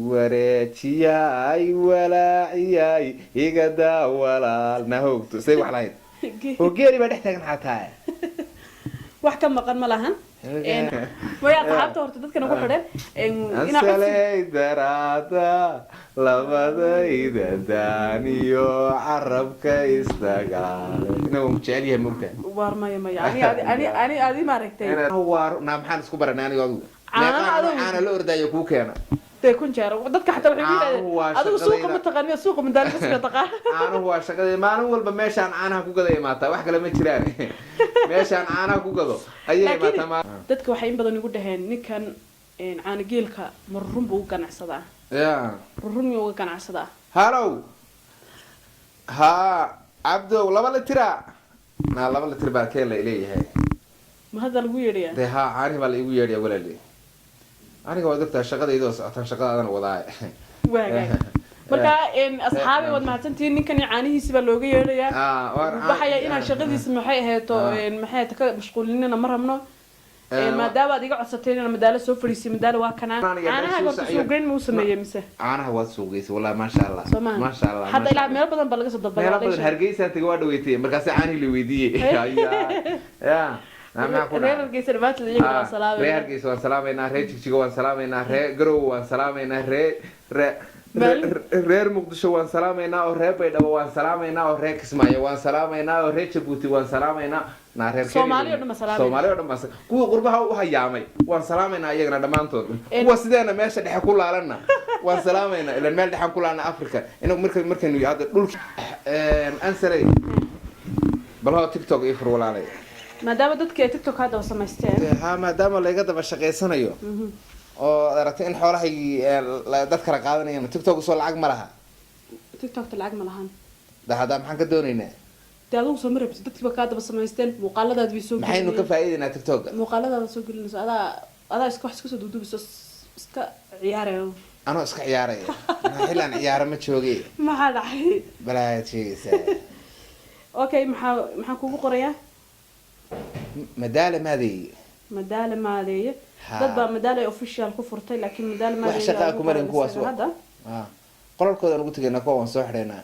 wareejiyay walaaciyay igada walaal nahoogto say wax lahayd oo geeri baa dhex taagan xataa wax ka maqan ma lahan way asxaabta horta dadkan ugu xidhan inay darada labadayda daaniyo carabka istagaal inuu jecel yahay mugta war maya ani ma aragtay war maxaan isku baranay aniga ana la ordayo ku keena kun jeer dadka xataa waxay yiraahdeen adigu suuqa ma taqaan suuqa mandaalka iska taqaan aanu waa shaqada maalin walba meeshaan caanaha ku gaday maata wax kale ma jiraan meeshaan caanaha ku gado ayay maata dadka waxay in badan igu dhaheen ninkan caana geelka marrun buu ganacsadaa run uga ganacsadaa halow ha abdo laba litira na laba litir baa keen la leeyahay ma hada lagu yeedhiyaa de ha caani baa la igu yeedhiyaa walaali aniga waa dadka shaqadayda socota shaqadaadan wadaa marka asxaabi wad mahadsantiin ninkan caanihiisa baa looga yeedhayaa waxay inaan shaqadiisa maxay aheeto maxay ka mashquulinina ma rabno maadaama aad iga codsateen inaan madaalo soo fadhiisay madaalo waa kana caanaha horta suuqeyn ma u sameeyay mise caanaha waa suuqeysay wallahi ma sha Allah ma sha Allah hadda ilaa meel badan baa laga soo dalbaday meel badan Hargeysa taga waa dhaweeytay markaas caanihi la weydiiyay ya reer Hargeysa baad la iyaga salaamay reer Hargeysa waan salaameynaa reer Jigjiga waan salaameynaa reer Garow waan salaameynaa reer Muqdisho waan salaameynaa oo reer Baydhabo waan salaameynaa oo reer Kismaayo waan salaameynaa oo reer Djibouti waan salaameynaa na reer Soomaaliya oo dhan kuwa qurbaha u hayaamay waan salaameynaa iyagana dhamaantood kuwa sideena meesha dhexe ku laalana waan salaameynaa ilaa meel dhexe ku laalana Afrika inuu markaynu yaado dhulka ansaray bal TikTok iyo fur walaalay maadaama dadka TikTok hadda samaysteen ha maadaama la iga daba shaqeysanayo oo aragtay in xoolahay dad kala qaadanayaan TikTok soo lacag ma laha TikTok lacag ma lahan hada maxaan ka doonaynaa taadu soo marabti dadka ka daba samaysteen muuqaaladaad way soo maxaynu ka faa'iideynaa TikTok muuqaaladaada soo gelinayso adaa iska duudubiso iska ciyaarayo anoo iska ciyaaraya xilaan ciyaaro ma joogay maxaa dhacay balaajiisa okay maxaa kugu qorayaa madaala maadey dad baa madaala official ku furtay laakiin madaala maadey shaqa ku marin kuwaas qolalkooda ugu tagayna kuwa waan soo xidhaynaa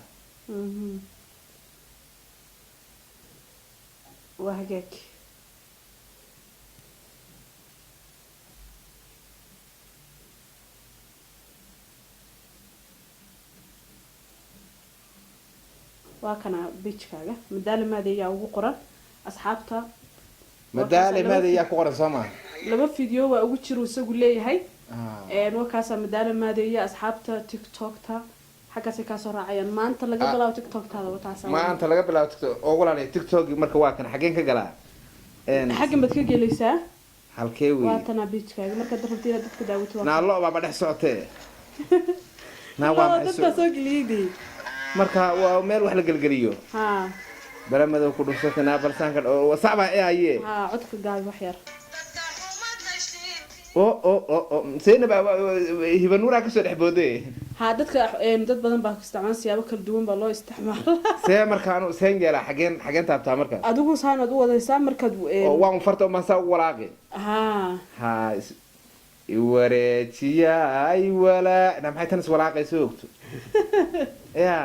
waa hagaag waa kana beachkaaga madaala maadey yaa ugu qoran asxaabta madaala maadey yaa ku qoran Soomaa laba video waa ugu jiro isagu leeyahay wakaas madaala maadey asxaabta TikTok-ta xaqaas ka soo raacayaan maanta laga bilaabo TikTok-taada wataas maanta laga bilaabo TikTok oo walaalay TikTok marka waa kan xageen ka galaa xageen bad ka gelaysaa halkee weey waa tan beachkaaga marka darabtiina dadka daawito waa naalo baba dhex socotee waa dadka soo geliidii marka waa meel wax la galgaliyo baramada ku dhufsatana balsaanka oo saaba ayee codka gaab wax yar seena hibanuura ka soo dhaxbooday dadka dad badan baa isticmaalaan siyaabo kala duwan baa loo isticmaalaa see markaan seen geela xageen taabtaa marka adigu saanad u wadaysaa markaad waan farto ma saa walaaqi wareejiyay walaa maxay tan is walaaqayso ogto ya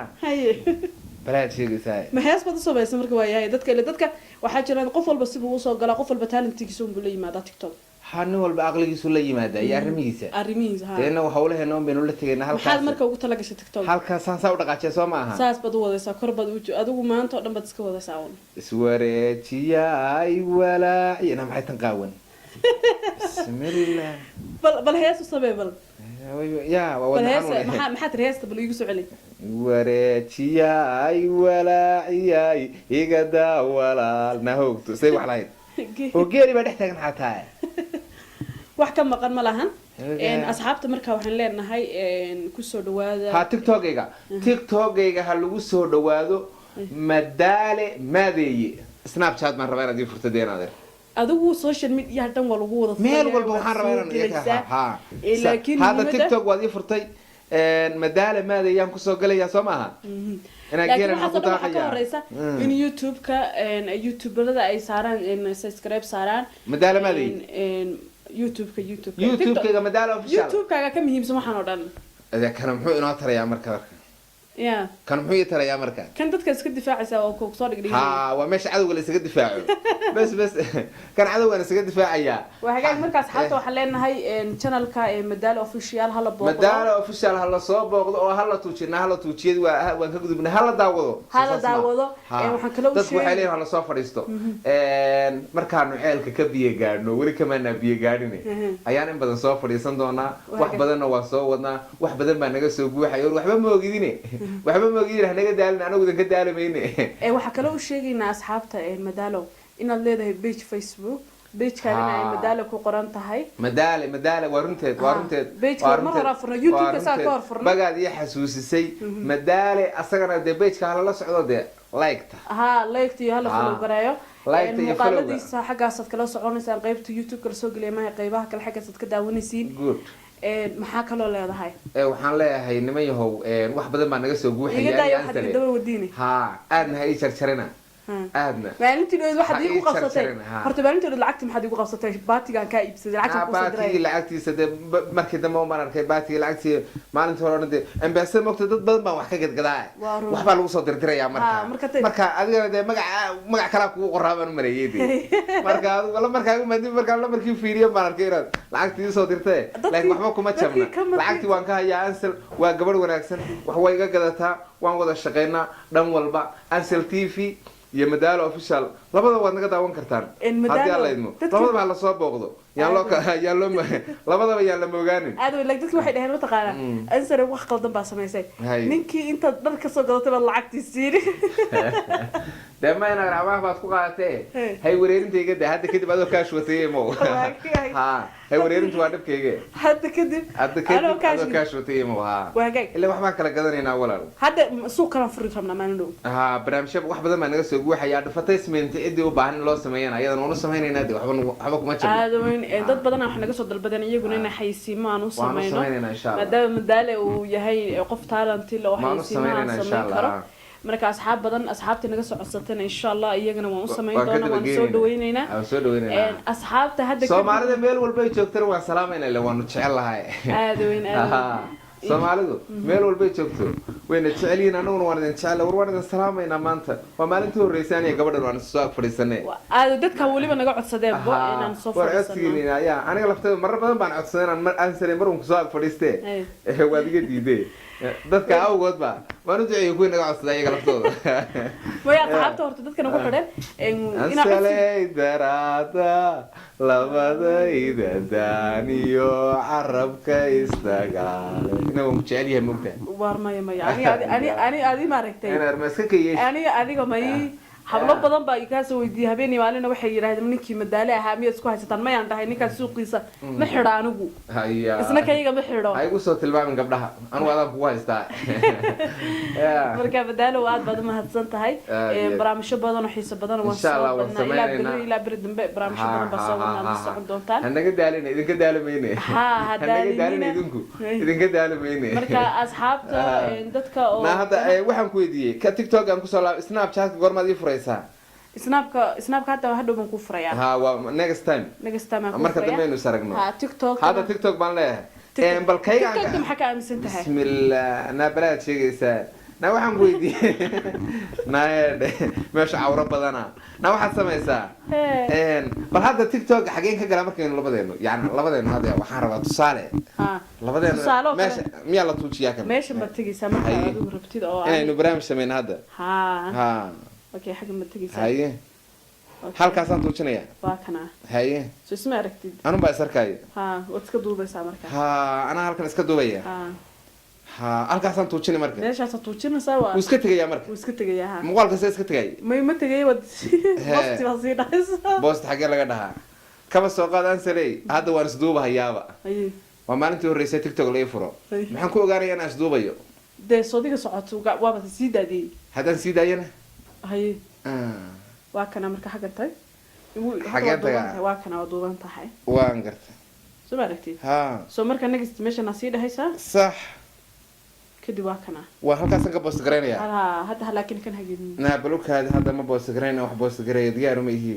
balaad sheegaysaa ma hees baad soo baysan marka waa yahay dadka waxa jiraan qof walba sibuu u soo galaa qof walba talentigiisa uu la yimaada TikTok xanni walba aqligiisu la yimaada iyo arrimihiisa deena waxa uu leeyahay been la tagayna halkaas maxaad marka ugu tala gashay TikTok halkaas saa u dhaqaajay soo maaha saas bad u wadaysaa kor bad adigu maanta oo dhan bad iska wadaysaa iswareejiyay walaaciyana maxay tan qaawan bismillah bal hees sabay bal ya waa maxaad heesta bal igu soo celi wareejiyay walaaciyay igada walaal nahoogto say wax lahayd oo geeri baa dhex taagan xataa wax ka maqan ma lahan asxaabta marka waxaan leenahay ku soo dhawaada ha TikTok-gayga ha lagu soo dhawaado madaale maadeeye Snapchat ma rabaa inaad furto deenadeer adigu social media dhan waa lagu wada meel walba waxaan rabaa inaan laakiin hada TikTok waad ii furtay madaale maadeeyaan ku soo galayaa soo maaha laakiin waxaa ka horeysa in YouTube-ka YouTuberada ay saaraan subscribe saaraan madaala maadeey youtube-kayga madaalo official youtube-kaaga ka muhiimsan waxaan oo dhan kana muxuu inoo tarayaa marka ya kan muxuu ii tarayaa marka kan dadka iska difaacaysa oo ku soo dhigdhigay ha waa meesha cadowga la isaga difaaco bas kan cadowga la isaga difaacayaa waa hagaag markaas xalta waxaan leenahay channelka madaalo official hala booqdo madaalo official hala soo booqdo oo hala tuujiyad waan ka gudubnay hala daawado waxaan kala u dadku waxay leeyihiin hala soo fadhiisto markaanu ceelka ka biyo gaadhno weli kamaana biyo gaadhine ayaan in badan soo fadhiisan doonaa wax badanna waa soo wadnaa wax badan baa naga soo guuxay waxba ma ogidine naga daalin anagu idan ka daalamayne waxaa kale u sheegaynaa asxaabta madaalo inaad leedahay page Facebook page-kaagana ay madaalo ku qoran tahay madaale waa runteed page-ka mar hore furno YouTube-ka saa ka hor furno bagaad iyo xasuusisay madaale asagana dee page-ka hala la socdo dee like-ta like-ta iyo hala follow gareeyo muuqaaladiisa xaggaasaad kala soconaysaan qaybta YouTube-ka lasoo geliya maha qaybaha kale xaggaasaad ka daawanaysiin maxaa kaloo leedahay waxaan leeyahay niman yahow wax badan baa naga soo aadna ha ii jarjarina aadna maalintii dhoweed waxaad iigu qabsatay horta maalintii dhoweed lacagta maxaad iigu qabsatay baatigaan kaa iibsaday baatigii lacagtiisa dee markii dambe umaan arkay baatigii lacagtii maalintii hore dee ambasada mogta dad badan baan wax ka gadgadaa waxbaa lagu soo dirdirayaa marka adigana dee magac kalaa kugu qoraa baan u maleeyay dee markaa lamarkii fiiriyo baan arkay inaad lacagtii soo dirtee laakiin waxba kuma jabna lacagtii waan ka hayaa ansel waa gabadh wanaagsan wax way iga gadataa waan wada shaqaynaa dhan walba ansel TV iyo madaalo official labada waad naga daawan kartaan haddii alla idmo labadaba hala soo booqdo labadaba yaan la moogaanin dadki waxay dhaheen mataqaanaa ansare wax qaldan baa samaysay ninkii intaad dhar kasoo gadatay baad lacagtii siini dee mayna gacmaha baad ku qaadatee hay wareerintayga de hadda kadib adoo kaash watay mo hay wareerintu waa dhibkayga hadda kadib adoo kaash watay mo ilaa waxbaan kala gadanaynaa walaal hadda suuq kalaan furi rabnaa maalin dhow barnaamijya wax badan baa naga soo guuxaya advertisement ciddii u baahan in loo sameeyana ayadana waanu samaynaynaa de waxba kuma jabno dad badan wax naga soo dalbadeen iyaguna inay xaysiimo aan u samayno maadaama madaale uu yahay qof talent leh oo xaysiimo aan samayn karo marka asxaabta naga soo codsateen insha Allah iyagana waan u samayn doonaa waan soo dhaweynaynaa asxaabta hadda Soomaalida meel walba ay joogtaan waan salaameynaa ilaa waanu jecel lahay Soomaalidu meel walba ay joogto wayna jecel yihiin anaguna waan idin jecel waan idin salaameynaa maanta waa maalintii horeysay aniga gabadhan waan soo ag fadhiisanay dadka waliba naga codsadeen inaan soo fadhiisano aniga lafteeda marar badan baan codsaday inaan ansare mar uun soo ag fadhiistee waad iga diiday dadka awgoodba waan u duceeyay kuwii naga codsaday iyaga laftooda way asxaabta horta dadka nagu xidheen inay daraada labadayda daaniyo carabka istagaale inuu jecel yahay mugta war maya ani maaragtay aniga may hablo badan baa iga soo weydiiyay habeenii maalina waxay yiraahdeen ninkii madaale ahaa miyaad isku haysataan ma yaan dhahay ninkaas suuqiisa ma xidha anigu isna kayga ma xidho ay ugu soo tilmaamin gabdhaha anigu adan kugu haystaa marka madaale aad baad mahadsan tahay barnaamijyo badan oo xiiso badan waan soo wadnaa ilaa bari dambe barnaamijyo badan baa soo wadnaa socon doontaan hanaga daalina idinka daalamayne hanaga daalina idinka daalamayne marka asxaabta dadka oo hadda waxaan ku weydiiyay ka TikTok aan ku soo laab Snapchat gormaad ii furaysaa snapka hadda hadhow baan ku furayaa waa next time marka dambe aynu saragno TikTok hadda TikTok baan leeyahay bal kayga TikTok maxaa ka aaminsan tahay bismillah naabalaad sheegaysaa na waxaan ku weydiiyay meesha cawro badana na waxaad samaysaa bal hadda TikTok xageen ka gala markaynu labadeenu hadda waxaan rabaa tusaale labadeenu meesha miyaa la tuujiyaa kan meesha ma tagaysaa marka aad u rabtid oo inaynu barnaamij sameeyno hadda okay xagga ma tagaysaa haye halkaasaan tuujinaya waa kana haye soo isma aragtid anun baa isarkaayo waad iska duubaysaa marka anaa halkan iska duubaya halkaasaan tuujinay marka meeshaasaan tuujinaysaa waa wuu iska tegayaa marka wuu iska tegayaa muuqaalka see iska tegay ma tegay wad boosti baa sii dhahaysaa boost xagee laga dhahaa kaba soo qaad ansaley hadda waan isduubahayaaba waa maalintii horeysay TikTok laga furo maxaan ku ogaanayaa inaan isduubayo dee soodiga socoto waaba sii daadiyey haddaan sii daayana haye waa kana marka xaggan tahay waa kana waa duuban tahay waan gartay soo ma aragtid soo marka next meeshan sii dhahaysaa sax kadib waa kana waa halkaasaan ka boost garaynayaa hadda laakiin kan hagin naa balukaadi hadda ma boost garayna wax boost gareeyo diyaar uma ihi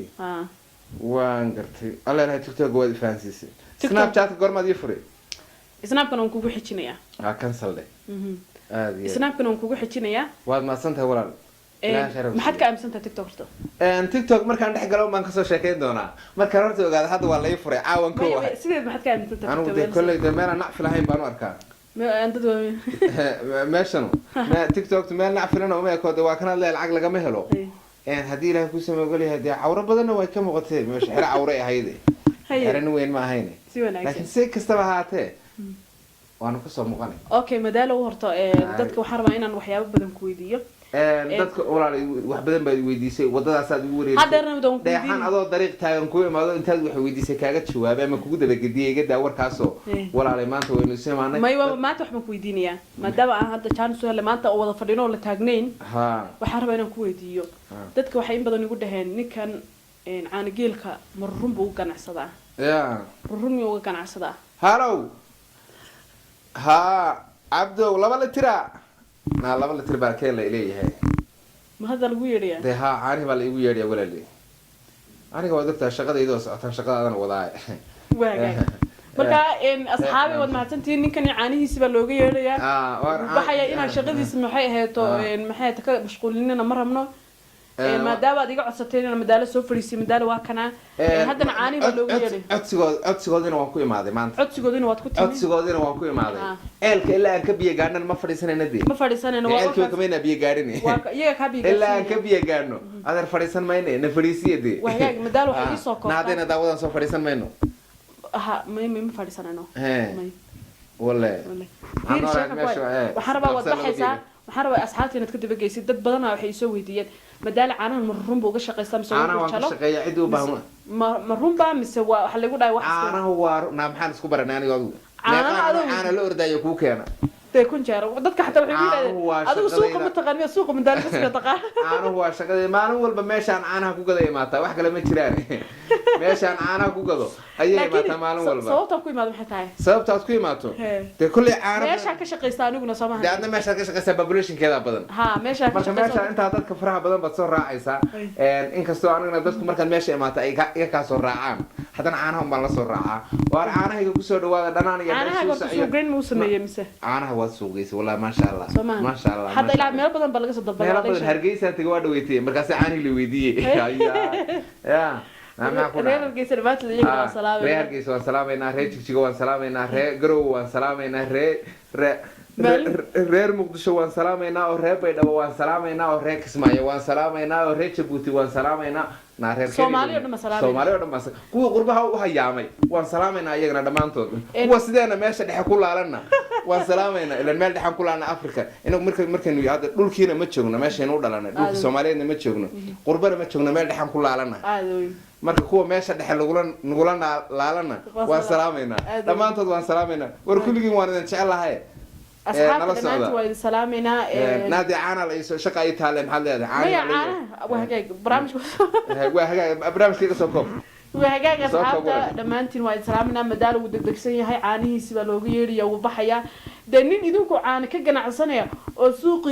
waan gartay alla ilahay tiktok waad ifahansiisay snapchat goormaad ii furay snapkan aan kugu xijinayaa cancel de aad iyo snapkan aan kugu xijinayaa waad maasantahay walaal maxaad ka aaminsantahay tiktok horta tiktok markaan dhex galo baan kasoo sheekayn doonaa markaan horta ogaada hadda waa la ii furay caawan ko wahay sideed maxaad ka aaminsantahay anigu de kolley de meelaan nacfi lahayn baan u arkaa meeshan tiktok meel nacfilana uma ekoode waa kana le lacag lagama helo haddii ilaahay ku sameogolyahay dee cawro badanna way ka muuqatay meesha xero cawre ahayde xeran weyn ma ahayne laakiin si kastaba ahaatee waanu kasoo muuqanay okay madaalo horta dadka waxaan rabaa inaan waxyaabo badan ku weydiiyo dadka walaal wax badan baad weydiisay wadadaasaad ugu wareerisay dheexaan adoo dariiq taagan ku imaado intaad wax weydiisay kaaga jawaabay ama kugu dabagediyay iga daa warkaasoo walaalay maanta waynu ismaanay maanta wax baan ku weydiinayaa maadaama aan hadda chance u helay maanta oo wada fadhino oo la taagnayn waxaan rabaa inaan ku weydiiyo dadka waxay in badan igu dhaheen ninkan caanigeelka marrun buu u ganacsadaa run miyuu uga ganacsadaa halow ha cabdow laba litira laba litir baa keen la leeyahay ma hadda lagu yeedhayaa dee haa caanihi baa la igu yeedhaya walaali aniga waad ogtahay shaqadaydoo socotaan shaqadaadana wadaay waaga marka asxaabi waad mahadsantihiin ninkan caanihiisi baa looga yeedhayaa waxaya inaan shaqadiisa maxay ahayto maxay ka mashquulinina ma rabno maadaama aad iga codsateen inaan madaalo soo fadhiisay madaalo waa kana haddana caanihi baa looga yeedhay codsigoodina waan ku imaaday maanta codsigoodina waad ku timi codsigoodina waan ku imaaday eelka ilaa aan ka biyo gaadhana ma fadhiisanayna dee ma fadhiisanayna waa eelka kamayna biyo gaadhin iyaga ka biyo ilaa aan ka biyo gaadhno adeer fadhiisan mayne na fadhiisiya dee wahagaag madaalo waxay ii soo koobtaa naadina daawadan soo fadhiisan mayno ma fadhiisanayno walle waxaan rabaa waad baxaysaa waxaan rabaa asxaabta inaad ka dabageysid dad badanaa waxay soo weydiiyeen madaala caanahan ma run buu uga shaqaystaa mise waa jalo shaqeeya cid u baahan ma run baa mise waa waxa lagu dhahay wax caanaha waa maxaan isku baranay aniga caana la ordaayo kuu keena tay kun jeer dadka xataa waxay yiraahdeen adigu suuqa ma taqaaniyo suuqa madaala ka taqaan caanaha waa shaqada maalin walba meeshaan caanaha ku gada imaata wax kale ma jiraan meeshaan caanaha ku gado ayay imaata maalin walba sababta ku imaado maxay tahay sababtaad ku imaato de kulli caana meesha ka shaqeysta aniguna Soomaaliya daadna meesha ka shaqeysta population-keeda badan meesha ka shaqeysta meesha inta dadka faraha badan baad soo raacaysa inkastoo aniguna dadku markaan meesha imaata ay ka soo raacaan haddana caanaha baan la soo raacaa waa caanahayga ku soo dhawaada dhanaan iyo caanaha soo green mu sameeyay mise caanaha waad suuqaysa wallahi ma sha Allah ma sha Allah hadda ilaa meel badan baa laga soo dabalay meel badan Hargeysa tagay waa dhaweeytay markaas caanihi la weydiiyay ya reer Hargeysa dhawaad la iyaga salaamay reer Hargeysa waan salaameynaa reer Jigjiga waan salaameynaa reer Garow waan salaameynaa reer Muqdisho waan salaameynaa oo reer Baydhabo waan salaameynaa oo reer Kismaayo waan salaameynaa oo reer Jabuuti waan salaameynaa Soomaaliya dhamma salaamay kuwa qurbaha u hayaamay waan salaameynaa iyagana dhamaantood kuwa sideena meesha dhexe ku laalana waan salaameynaa ilaa meel dhexan ku laana Afrika inagu markaynu hadda dhulkiina ma joogno meeshaynu u dhalanay dhulka Soomaaliyeedna ma joogno qurbana ma joogno meel dhexan ku laalana marka kuwa meesha dhexe nagula laalana waan salaameynaa dhamaantood waan salaameynaa war kulligiin waan idin jecelahay asxaabta dhammaantiin waa idin salaameynaa naadi caana la isoo shaqa ay taale maxaad leedahay caana waa hagaag barnaamijka soo koob waa hagaag asxaabta dhammaantiin waa idin salaameynaa madaal uu degdegsan yahay caanihiisi baa looga yeedhaya uu baxaya dee nin idinku caana ka ganacsanaya oo suuqi